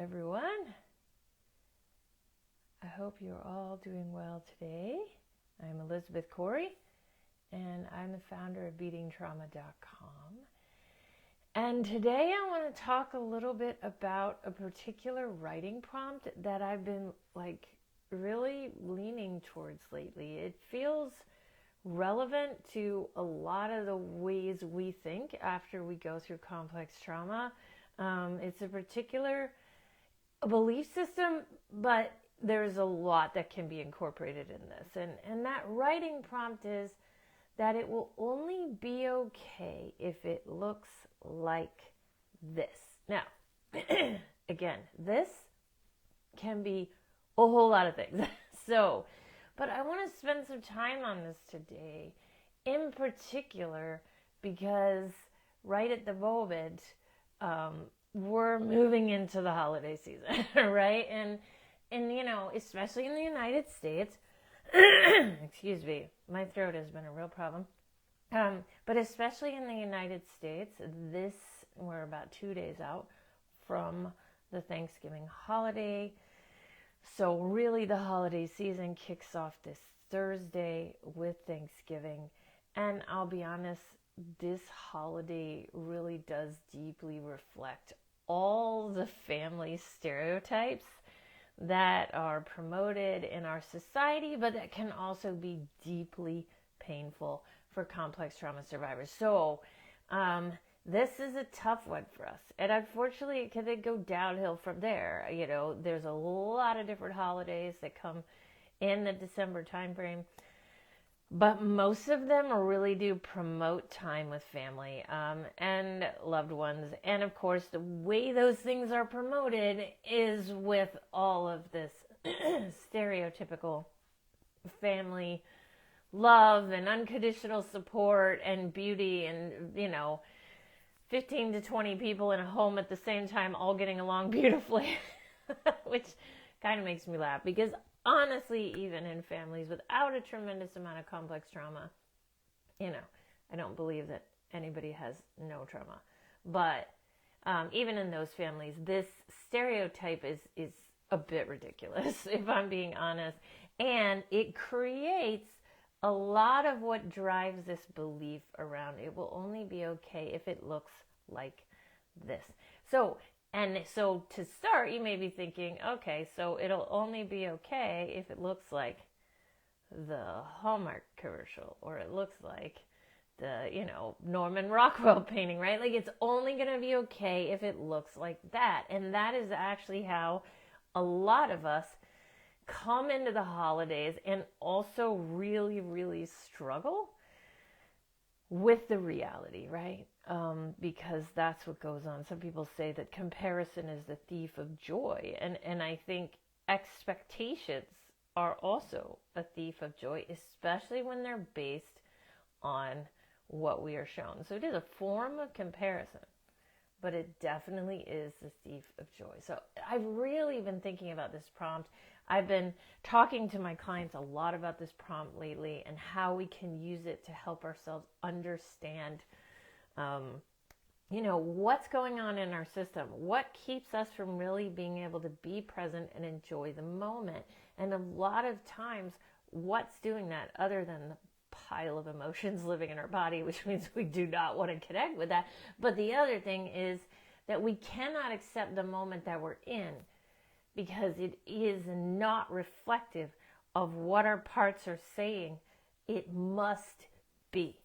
everyone. I hope you're all doing well today. I'm Elizabeth Corey, and I'm the founder of BeatingTrauma.com. And today I want to talk a little bit about a particular writing prompt that I've been really leaning towards lately. It feels relevant to a lot of the ways we think after we go through complex trauma. It's a particular belief system, but there's a lot that can be incorporated in this. And that writing prompt is that it will only be okay if it looks like this. Now, again, this can be a whole lot of things. But I want to spend some time on this today, in particular, because right at the moment, we're moving into the holiday season, right? And especially in the United States, excuse me, my throat has been a real problem. But especially in the United States, we're about 2 days out from the Thanksgiving holiday. So really the holiday season kicks off this Thursday with Thanksgiving. And I'll be honest, this holiday really does deeply reflect all the family stereotypes that are promoted in our society, but that can also be deeply painful for complex trauma survivors. So this is a tough one for us. And unfortunately, it can go downhill from there. There's a lot of different holidays that come in the December timeframe, but most of them really do promote time with family and loved ones. And of course, the way those things are promoted is with all of this stereotypical family love and unconditional support and beauty and, 15 to 20 people in a home at the same time all getting along beautifully, which kind of makes me laugh because honestly, even in families without a tremendous amount of complex trauma, I don't believe that anybody has no trauma. But even in those families, this stereotype is a bit ridiculous, if I'm being honest. And it creates a lot of what drives this belief around it will only be okay if it looks like this. So to start, you may be thinking, okay, so it'll only be okay if it looks like the Hallmark commercial, or it looks like the, Norman Rockwell painting, right? It's only going to be okay if it looks like that. And that is actually how a lot of us come into the holidays and also really, really struggle with the reality, right? Because that's what goes on. Some people say that comparison is the thief of joy. And I think expectations are also a thief of joy, especially when they're based on what we are shown. So it is a form of comparison, but it definitely is the thief of joy. So I've really been thinking about this prompt. I've been talking to my clients a lot about this prompt lately and how we can use it to help ourselves understand, what's going on in our system, what keeps us from really being able to be present and enjoy the moment. And a lot of times, what's doing that other than the pile of emotions living in our body, which means we do not want to connect with that. But the other thing is that we cannot accept the moment that we're in, because it is not reflective of what our parts are saying. It must be,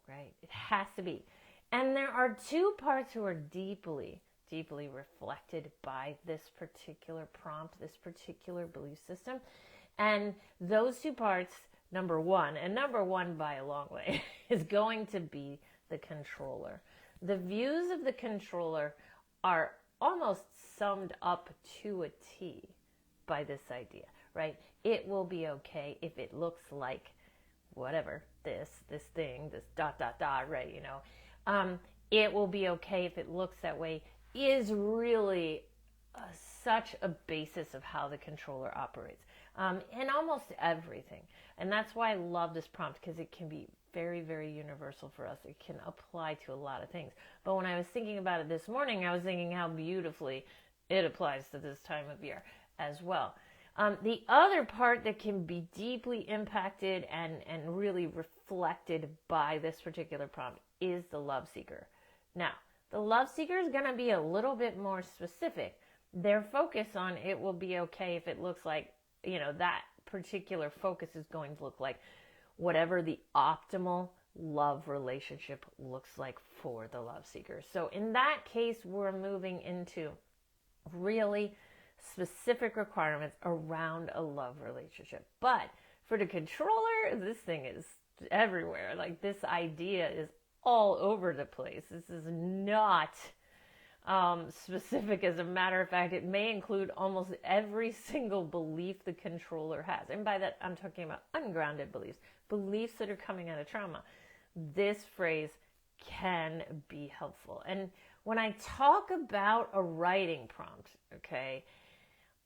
right? It has to be. And there are two parts who are deeply, deeply reflected by this particular prompt, this particular belief system. And those two parts, number one by a long way, is going to be the controller. The views of the controller are almost summed up to a T by this idea, right? It will be okay if it looks like whatever, this thing, this ... right? It will be okay if it looks that way is really such a basis of how the controller operates in almost everything. And that's why I love this prompt, because it can be very, very universal for us. It can apply to a lot of things. But when I was thinking about it this morning, I was thinking how beautifully it applies to this time of year as well. The other part that can be deeply impacted and really reflected by this particular prompt is the love seeker. Now, the love seeker is going to be a little bit more specific. Their focus on it will be okay if it looks like, that particular focus is going to look like whatever the optimal love relationship looks like for the love seeker. So in that case, we're moving into really specific requirements around a love relationship. But for the controller, this thing is everywhere. Like, this idea is all over the place. This is not specific. As a matter of fact, it may include almost every single belief the controller has. And by that, I'm talking about ungrounded beliefs that are coming out of trauma. This phrase can be helpful. And when I talk about a writing prompt, okay,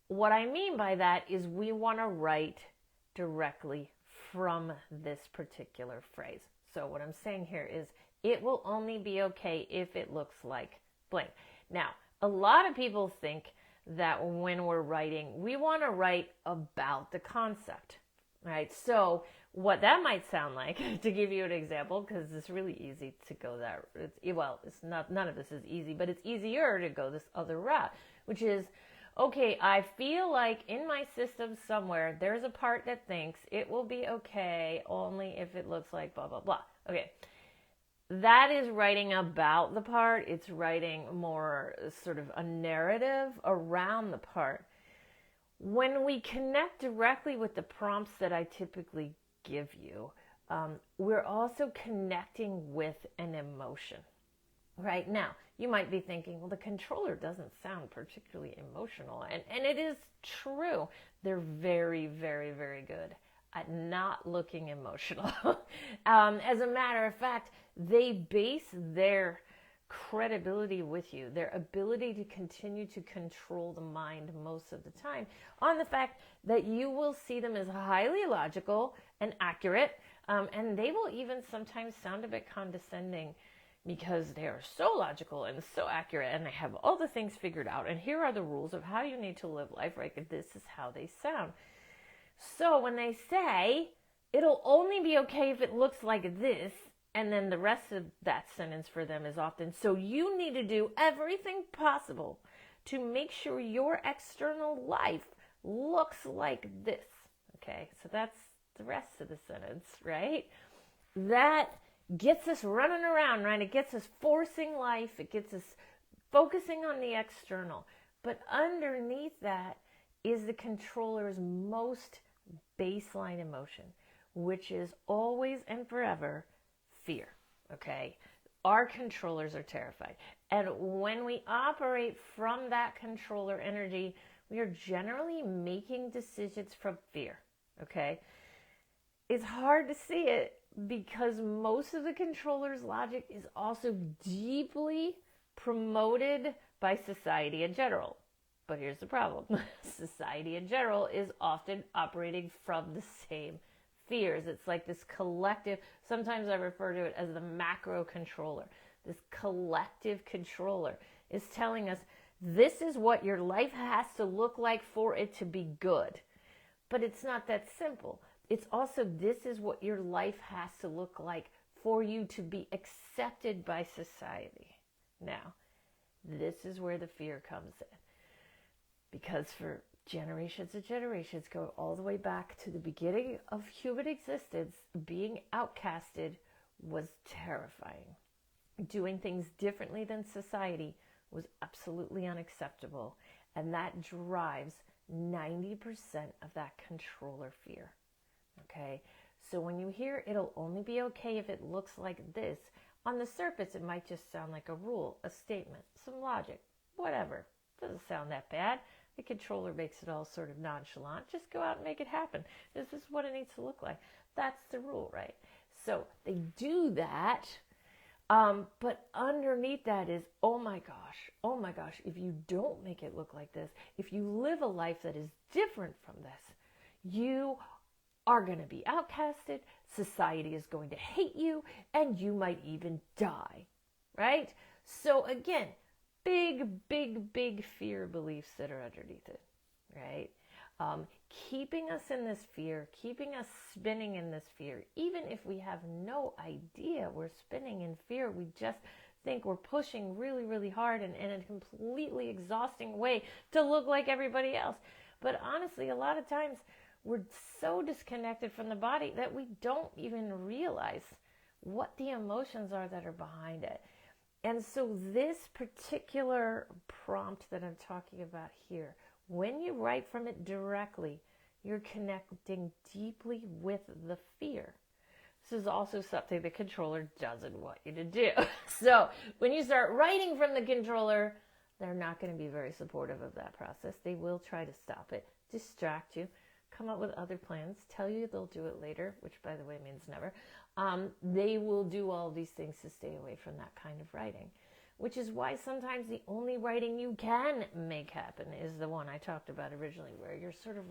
what I mean by that is we want to write directly from this particular phrase. So what I'm saying here is it will only be okay if it looks like blank. Now, a lot of people think that when we're writing, we want to write about the concept, right? So what that might sound like, to give you an example, because it's really easy to go that, it's not, none of this is easy, but it's easier to go this other route, which is, okay, I feel like in my system somewhere, there's a part that thinks it will be okay only if it looks like blah, blah, blah. Okay. That is writing about the part. It's writing more sort of a narrative around the part. When we connect directly with the prompts that I typically give you, we're also connecting with an emotion. Right now, you might be thinking, well, the controller doesn't sound particularly emotional. And it is true. They're very, very, very good at not looking emotional. As a matter of fact, they base their credibility with you, their ability to continue to control the mind most of the time, on the fact that you will see them as highly logical and accurate, and they will even sometimes sound a bit condescending because they are so logical and so accurate, and they have all the things figured out, and here are the rules of how you need to live life, right? This is how they sound. So when they say, it'll only be okay if it looks like this, and then the rest of that sentence for them is often, so you need to do everything possible to make sure your external life looks like this. Okay, so that's the rest of the sentence, right? That gets us running around, right? It gets us forcing life. It gets us focusing on the external. But underneath that is the controller's most baseline emotion, which is always and forever fear, okay? Our controllers are terrified. And when we operate from that controller energy, we are generally making decisions from fear, okay? It's hard to see it because most of the controller's logic is also deeply promoted by society in general. But here's the problem. Society in general is often operating from the same fears. It's like this collective, sometimes I refer to it as the macro controller. This collective controller is telling us this is what your life has to look like for it to be good. But it's not that simple. It's also this is what your life has to look like for you to be accepted by society. Now, this is where the fear comes in. Because for generations and generations, go all the way back to the beginning of human existence, being outcasted was terrifying. Doing things differently than society was absolutely unacceptable. And that drives 90% of that controller fear. Okay? So when you hear it'll only be okay if it looks like this, on the surface it might just sound like a rule, a statement, some logic, whatever. Doesn't sound that bad. The controller makes it all sort of nonchalant. Just go out and make it happen. This is what it needs to look like. That's the rule, right? So they do that, but underneath that is, oh my gosh, if you don't make it look like this, if you live a life that is different from this, you are going to be outcasted, society is going to hate you, and you might even die, right? So again, big fear beliefs that are underneath it, right? Keeping us in this fear, keeping us spinning in this fear, even if we have no idea we're spinning in fear, we just think we're pushing really hard and in a completely exhausting way to look like everybody else. But honestly, a lot of times we're so disconnected from the body that we don't even realize what the emotions are that are behind it. And so this particular prompt that I'm talking about here, when you write from it directly, you're connecting deeply with the fear. This is also something the controller doesn't want you to do. So when you start writing from the controller, they're not going to be very supportive of that process. They will try to stop it, distract you, come up with other plans, tell you they'll do it later, which by the way means never. They will do all these things to stay away from that kind of writing, which is why sometimes the only writing you can make happen is the one I talked about originally, where you're sort of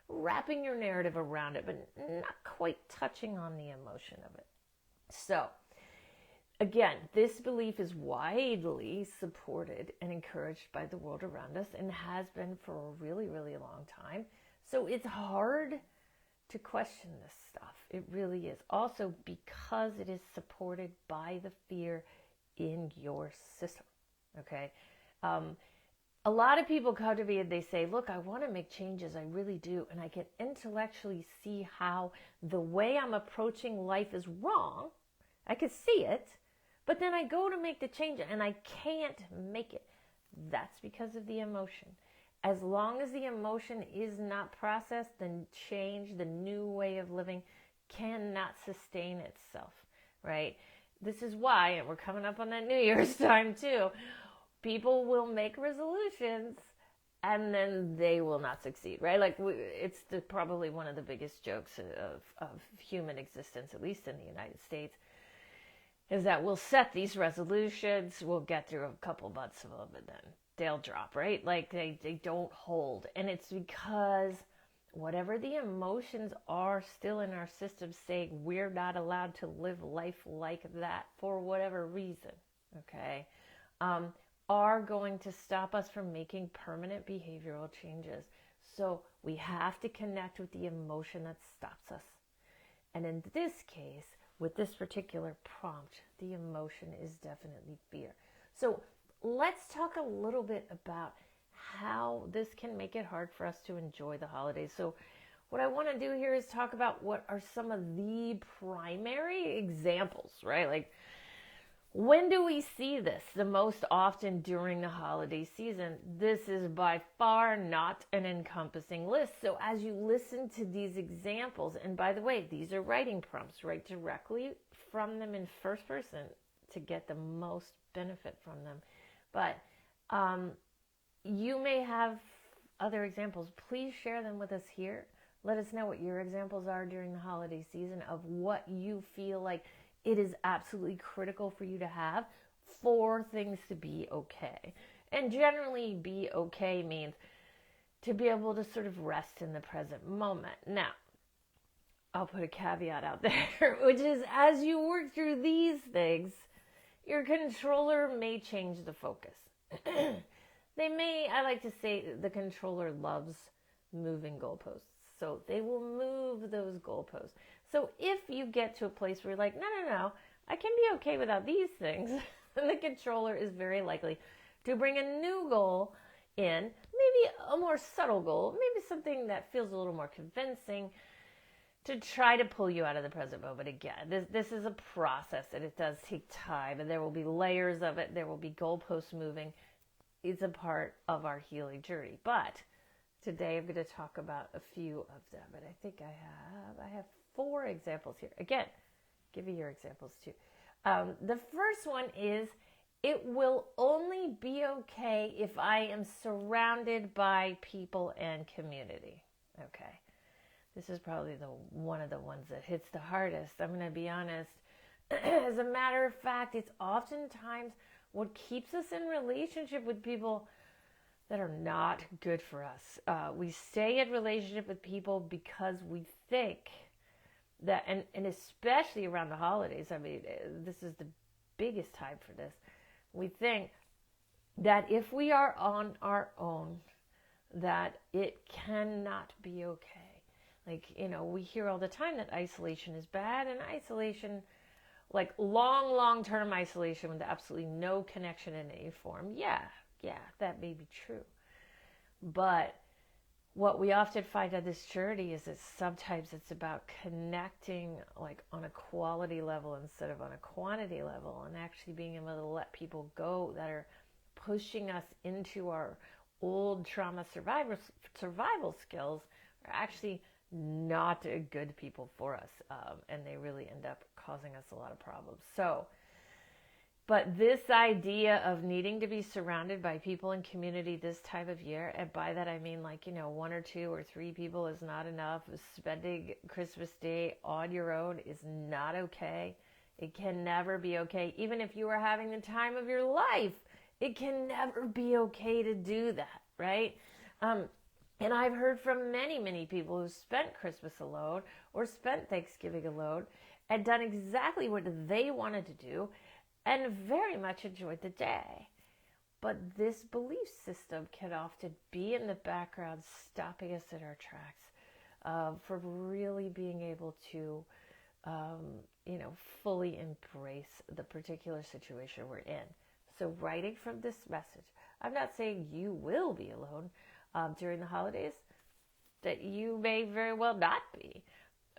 wrapping your narrative around it, but not quite touching on the emotion of it. So, again, this belief is widely supported and encouraged by the world around us and has been for a really long time. So it's hard to question this stuff. It really is. Also, because it is supported by the fear in your system, okay? A lot of people come to me and they say, look, I want to make changes. I really do. And I can intellectually see how the way I'm approaching life is wrong. I can see it. But then I go to make the change and I can't make it. That's because of the emotion. As long as the emotion is not processed, the change, the new way of living cannot sustain itself, right? This is why, and we're coming up on that New Year's time too, people will make resolutions and then they will not succeed, right? Like it's probably one of the biggest jokes of human existence, at least in the United States, is that we'll set these resolutions, we'll get through a couple months of them, and then they'll drop, right? Like they don't hold. And it's because whatever the emotions are still in our system saying we're not allowed to live life like that for whatever reason, okay, are going to stop us from making permanent behavioral changes. So we have to connect with the emotion that stops us. And in this case, with this particular prompt, the emotion is definitely fear. So let's talk a little bit about how this can make it hard for us to enjoy the holidays. So what I want to do here is talk about what are some of the primary examples, right? Like, when do we see this the most often during the holiday season? This is by far not an encompassing list. So as you listen to these examples, and by the way, these are writing prompts, write directly from them in first person to get the most benefit from them. But you may have other examples. Please share them with us here. Let us know what your examples are during the holiday season of what you feel like it is absolutely critical for you to have for things to be okay. And generally, be okay means to be able to sort of rest in the present moment. Now, I'll put a caveat out there, which is as you work through these things, your controller may change the focus. I like to say the controller loves moving goalposts. So they will move those goalposts. So if you get to a place where you're like, no, I can be okay without these things, then the controller is very likely to bring a new goal in, maybe a more subtle goal, maybe something that feels a little more convincing, to try to pull you out of the present moment again. This is a process, and it does take time, and there will be layers of it. There will be goalposts moving. It's a part of our healing journey. But today I'm going to talk about a few of them, and I think I have 4 examples here. Again, give me your examples too. The first one is, it will only be okay if I am surrounded by people and community. Okay. This is probably one of the ones that hits the hardest. I'm going to be honest. As a matter of fact, it's oftentimes what keeps us in relationship with people that are not good for us. We stay in relationship with people because we think that, and especially around the holidays, I mean, this is the biggest time for this. We think that if we are on our own, that it cannot be okay. Like, we hear all the time that isolation is bad, and isolation, like long-term isolation with absolutely no connection in any form, yeah, that may be true. But what we often find on this journey is that sometimes it's about connecting like on a quality level instead of on a quantity level, and actually being able to let people go that are pushing us into our old trauma survival skills are actually not good people for us, and they really end up causing us a lot of problems. But this idea of needing to be surrounded by people in community this time of year, and by that I mean like, one or two or three people is not enough. Spending Christmas Day on your own is not okay. It can never be okay. Even if you are having the time of your life, it can never be okay to do that, right? And I've heard from many, many people who spent Christmas alone or spent Thanksgiving alone and done exactly what they wanted to do and very much enjoyed the day. But this belief system can often be in the background, stopping us in our tracks from really being able to, fully embrace the particular situation we're in. So writing from this message, I'm not saying you will be alone during the holidays, that you may very well not be.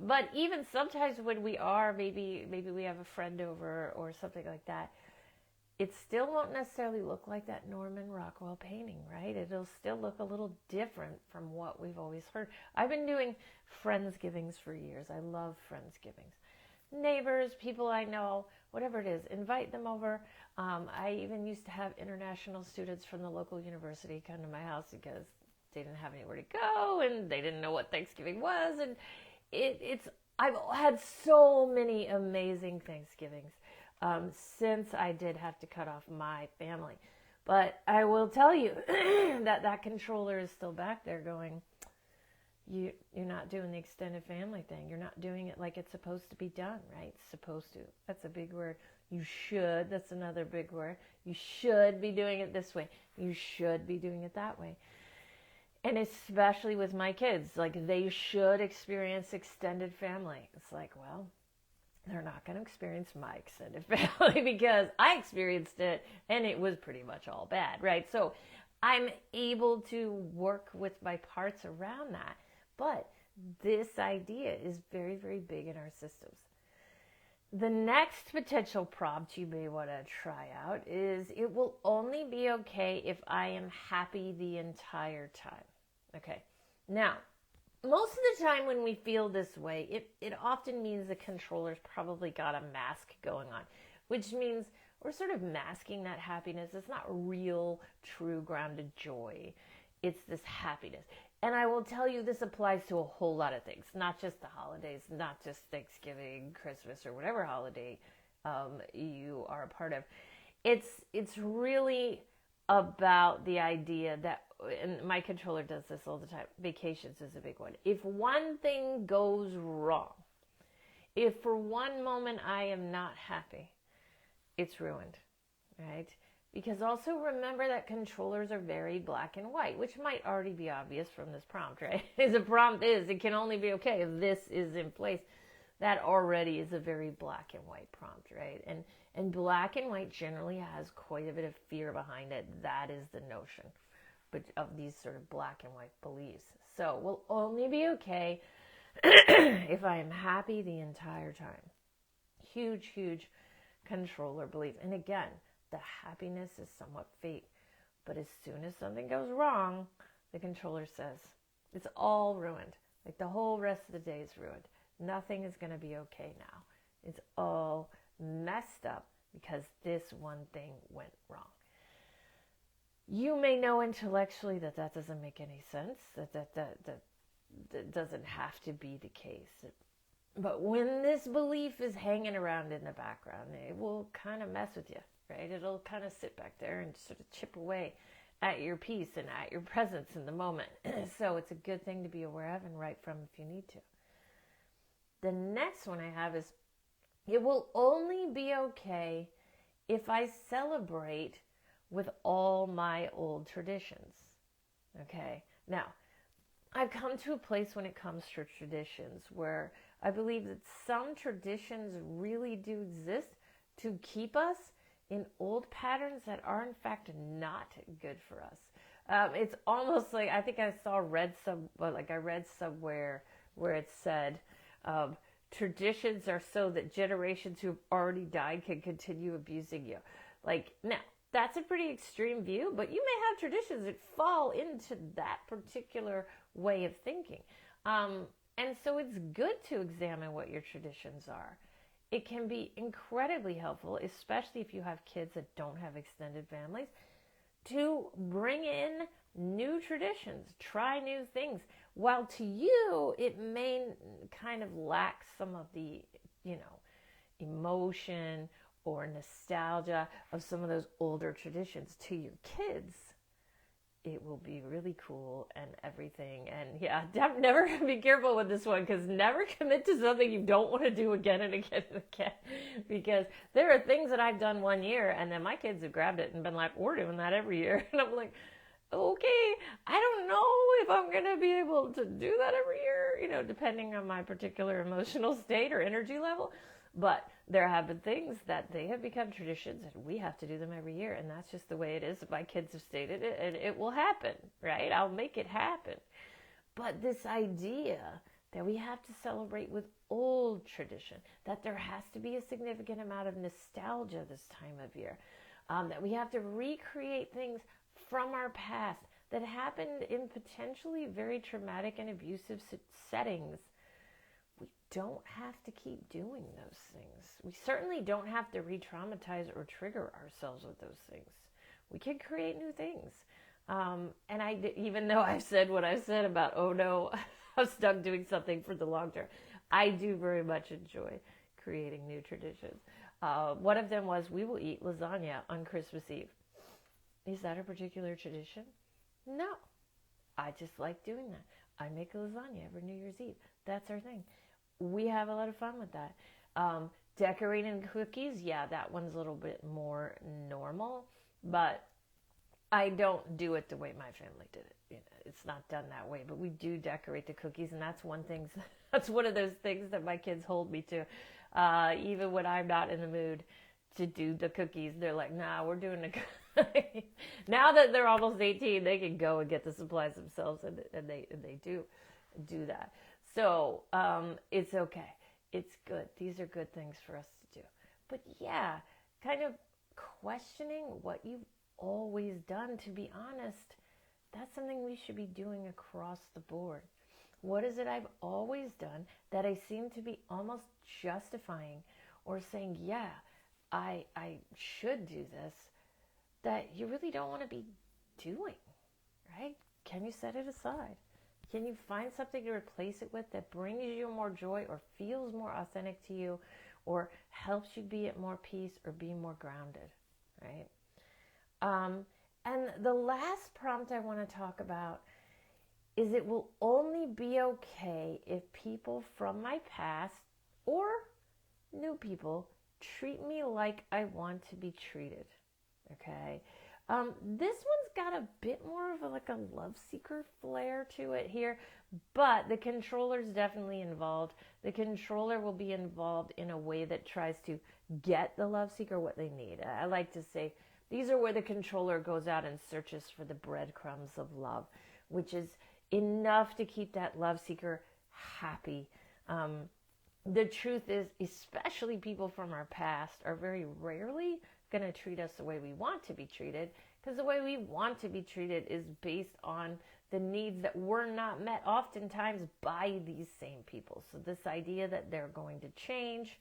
But even sometimes when we are, maybe we have a friend over or something like that, it still won't necessarily look like that Norman Rockwell painting, right? It'll still look a little different from what we've always heard. I've been doing Friendsgivings for years. I love Friendsgivings. Neighbors, people I know, whatever it is, invite them over. I even used to have international students from the local university come to my house because they didn't have anywhere to go and they didn't know what Thanksgiving was. And I've had so many amazing Thanksgivings since I did have to cut off my family. But I will tell you that controller is still back there going, you're not doing the extended family thing. You're not doing it like it's supposed to be done, right? Supposed to. That's a big word. You should. That's another big word. You should be doing it this way. You should be doing it that way. And especially with my kids, like they should experience extended family. It's like, well, they're not going to experience my extended family because I experienced it and it was pretty much all bad, right? So I'm able to work with my parts around that. But this idea is very, very big in our systems. The next potential prompt you may want to try out is, it will only be okay if I am happy the entire time. Okay. Now, most of the time when we feel this way, it often means the controller's probably got a mask going on, which means we're sort of masking that happiness. It's not real, true, grounded joy. It's this happiness. And I will tell you, this applies to a whole lot of things, not just the holidays, not just Thanksgiving, Christmas, or whatever holiday you are a part of. It's really about the idea that, and my controller does this all the time, vacations is a big one. If one thing goes wrong, if for one moment I am not happy, it's ruined, right? Because also remember that controllers are very black and white, which might already be obvious from this prompt, right? The prompt is, it can only be okay if this is in place. That already is a very black and white prompt, right? And black and white generally has quite a bit of fear behind it. That is the notion of these sort of black and white beliefs. So we'll only be okay if I am happy the entire time. Huge, huge controller belief. And again, the happiness is somewhat fake. But as soon as something goes wrong, the controller says, it's all ruined. Like the whole rest of the day is ruined. Nothing is going to be okay now. It's all messed up because this one thing went wrong. You may know intellectually that doesn't make any sense, that doesn't have to be the case. But when this belief is hanging around in the background, it will kind of mess with you, right? It'll kind of sit back there and sort of chip away at your peace and at your presence in the moment. So it's a good thing to be aware of and write from if you need to. The next one I have is, it will only be okay if I celebrate with all my old traditions. Okay. Now, I've come to a place when it comes to traditions where I believe that some traditions really do exist to keep us in old patterns that are in fact not good for us. It's almost like I think I read somewhere where it said traditions are so that generations who've already died can continue abusing you. Like now, that's a pretty extreme view, but you may have traditions that fall into that particular way of thinking. And so it's good to examine what your traditions are. It can be incredibly helpful, especially if you have kids that don't have extended families, to bring in new traditions, try new things. While to you, it may kind of lack some of the, emotion or nostalgia of some of those older traditions. To your kids, it will be really cool and everything. And yeah, never be careful with this one, because never commit to something you don't want to do again and again and again. Because there are things that I've done one year and then my kids have grabbed it and been like, we're doing that every year. And I'm like, okay, I don't know if I'm going to be able to do that every year, depending on my particular emotional state or energy level. But there have been things that they have become traditions and we have to do them every year. And that's just the way it is. My kids have stated it and it will happen, right? I'll make it happen. But this idea that we have to celebrate with old tradition, that there has to be a significant amount of nostalgia this time of year, that we have to recreate things from our past that happened in potentially very traumatic and abusive settings. We don't have to keep doing those things. We certainly don't have to re-traumatize or trigger ourselves with those things. We can create new things. Even though I've said what I've said about, oh no, I'm stuck doing something for the long term, I do very much enjoy creating new traditions. One of them was we will eat lasagna on Christmas Eve. Is that a particular tradition? No. I just like doing that. I make a lasagna every New Year's Eve. That's our thing. We have a lot of fun with that. Decorating cookies, yeah, that one's a little bit more normal, but I don't do it the way my family did it. It's not done that way, but we do decorate the cookies, and that's one of those things that my kids hold me to. Even when I'm not in the mood to do the cookies, they're like, nah, we're doing the now that they're almost 18, they can go and get the supplies themselves, and they do that. So it's okay. It's good. These are good things for us to do. But yeah, kind of questioning what you've always done, to be honest, that's something we should be doing across the board. What is it I've always done that I seem to be almost justifying or saying, yeah, I should do this, that you really don't want to be doing, right? Can you set it aside? Can you find something to replace it with that brings you more joy or feels more authentic to you or helps you be at more peace or be more grounded, right? And the last prompt I want to talk about is it will only be okay if people from my past or new people treat me like I want to be treated, okay? This one's got a bit more of a love seeker flair to it here, but the controller's definitely involved. The controller will be involved in a way that tries to get the love seeker what they need. I like to say these are where the controller goes out and searches for the breadcrumbs of love, which is enough to keep that love seeker happy. The truth is, especially people from our past are very rarely going to treat us the way we want to be treated, because the way we want to be treated is based on the needs that were not met oftentimes by these same people. So this idea that they're going to change,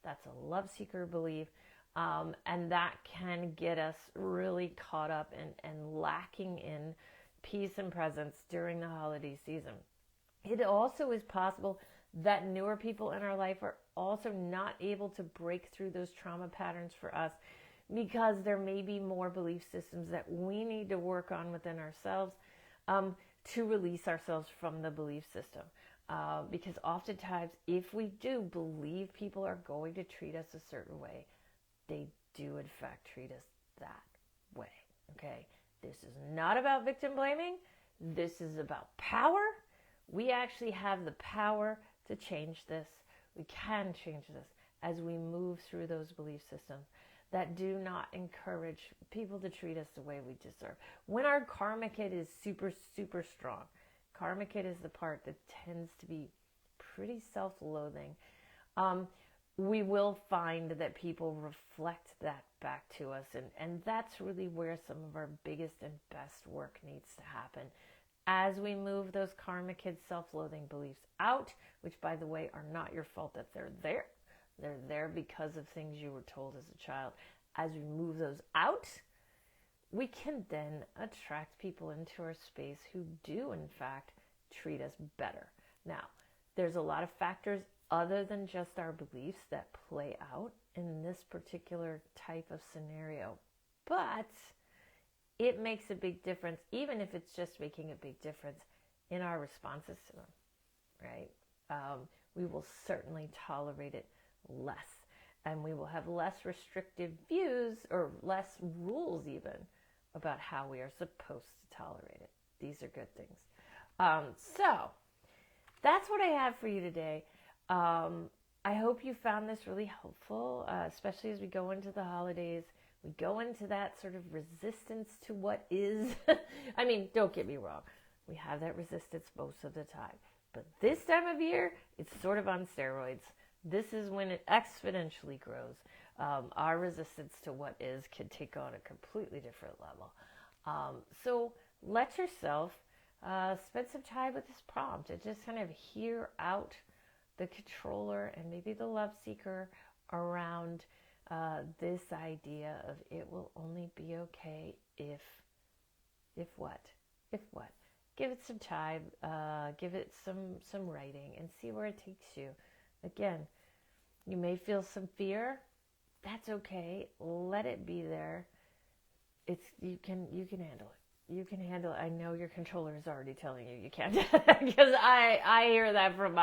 that's a love seeker belief, and that can get us really caught up and lacking in peace and presence during the holiday season. It also is possible that newer people in our life are also not able to break through those trauma patterns for us, because there may be more belief systems that we need to work on within ourselves to release ourselves from the belief system. Because oftentimes, if we do believe people are going to treat us a certain way, they do in fact treat us that way. Okay, this is not about victim blaming. This is about power. We actually have the power to change this. We can change this as we move through those belief systems that do not encourage people to treat us the way we deserve. When our karma kit is super, super strong, karma kit is the part that tends to be pretty self-loathing. We will find that people reflect that back to us. And that's really where some of our biggest and best work needs to happen. As we move those karma kid self-loathing beliefs out, which by the way are not your fault that they're there. They're there because of things you were told as a child. As we move those out, we can then attract people into our space who do in fact treat us better. Now, there's a lot of factors other than just our beliefs that play out in this particular type of scenario. But it makes a big difference, even if it's just making a big difference in our responses to them, right? We will certainly tolerate it less, and we will have less restrictive views or less rules even about how we are supposed to tolerate it. These are good things. So that's what I have for you today. I hope you found this really helpful, especially as we go into the holidays. We go into that sort of resistance to what is. I mean, don't get me wrong. We have that resistance most of the time. But this time of year, it's sort of on steroids. This is when it exponentially grows. Our resistance to what is can take on a completely different level. So let yourself spend some time with this prompt and just kind of hear out the controller and maybe the love seeker around this idea of it will only be okay if what? If what? Give it some time, give it some writing and see where it takes you. Again, you may feel some fear. That's okay. Let it be there. You can handle it. You can handle it. I know your controller is already telling you can't because I hear that from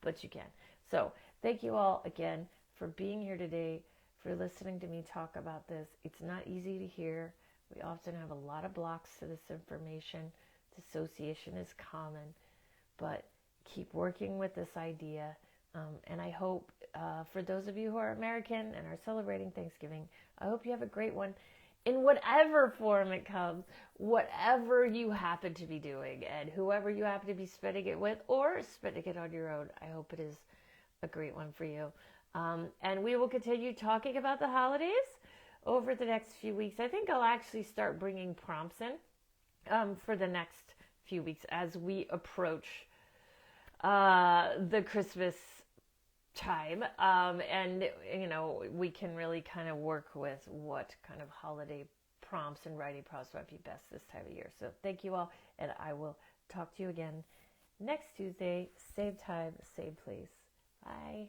but you can. So thank you all again for being here today, for listening to me talk about this. It's not easy to hear. We often have a lot of blocks to this information. Dissociation is common, but keep working with this idea. And I hope for those of you who are American and are celebrating Thanksgiving, I hope you have a great one in whatever form it comes, whatever you happen to be doing, and whoever you happen to be spending it with or spending it on your own. I hope it is a great one for you. And we will continue talking about the holidays over the next few weeks. I think I'll actually start bringing prompts in for the next few weeks as we approach the Christmas time. And, we can really kind of work with what kind of holiday prompts and writing prompts might be best this time of year. So thank you all, and I will talk to you again next Tuesday, same time, same place. Bye.